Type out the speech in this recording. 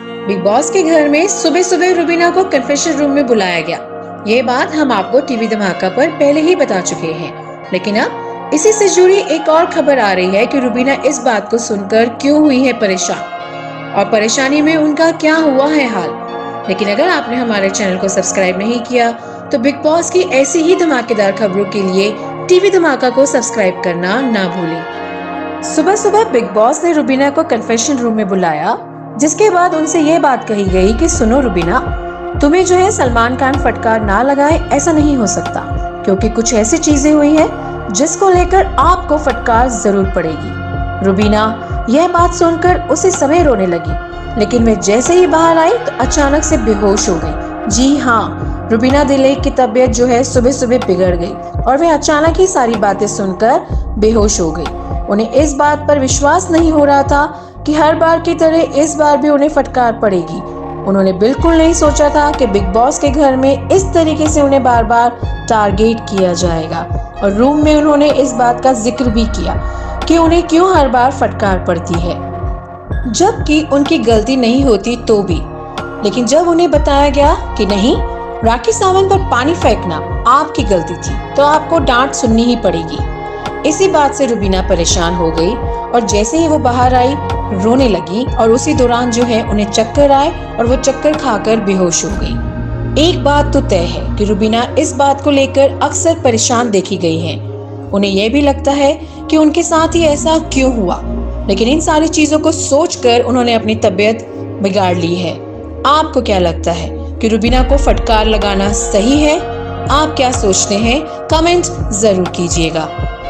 Big boss के घर में सुबह सुबह रुबीना को कन्फेशन रूम में बुलाया गया। ये बात हम आपको टीवी धमाका पर पहले ही बता चुके हैं, लेकिन अब इसी से जुड़ी एक और खबर आ रही है कि रुबीना इस बात को सुनकर क्यों हुई है परेशान और परेशानी में उनका क्या हुआ है हाल। लेकिन अगर आपने हमारे चैनल को सब्सक्राइब नहीं किया तो बिग बॉस की ऐसी ही धमाकेदार खबरों के लिए टीवी धमाका को सब्सक्राइब करना ना भूलें। सुबह सुबह बिग बॉस ने रुबीना को कन्फेशन रूम में बुलाया, जिसके बाद उनसे ये बात कही गई कि सुनो रुबीना, तुम्हें जो है सलमान खान फटकार ना लगाए ऐसा नहीं हो सकता, क्योंकि कुछ ऐसी चीजें हुई है जिसको लेकर आपको फटकार जरूर पड़ेगी। रुबीना यह बात सुनकर उसी समय रोने लगी, लेकिन मैं जैसे ही बाहर आई तो अचानक से बेहोश हो गई। जी हाँ, रुबीना दिलेक की तबीयत जो है सुबह सुबह बिगड़ गई और वे अचानक ही सारी बातें सुनकर बेहोश हो गई। उन्हें इस बात पर विश्वास नहीं हो रहा था कि हर बार की तरह इस बार भी उन्हें फटकार पड़ेगी। उन्होंने बिल्कुल नहीं सोचा था कि बिग बॉस के घर में इस तरीके से उन्हें बार बार टारगेट किया जाएगा, और रूम में उन्होंने इस बात का जिक्र भी किया कि उन्हें क्यों हर बार फटकार पड़ती है, जबकि उनकी गलती नहीं होती तो भी। लेकिन जब उन्हें बताया गया कि नहीं, राखी सावंत पर पानी फेंकना आपकी गलती थी, तो आपको डांट सुननी ही पड़ेगी। इसी बात से रुबीना परेशान हो गई और जैसे ही वो बाहर आई रोने लगी, और उसी दौरान जो है उन्हें चक्कर आए और वो चक्कर खाकर बेहोश हो गई। एक बात तो तय है कि रुबीना इस बात को लेकर अक्सर परेशान देखी गई है। उन्हें यह भी लगता है कि उनके साथ ही ऐसा क्यों हुआ, लेकिन इन सारी चीजों को सोचकर उन्होंने अपनी तबीयत बिगाड़ ली है। आपको क्या लगता है कि रुबीना को फटकार लगाना सही है? आप क्या सोचते हैं? कमेंट जरूर कीजिएगा।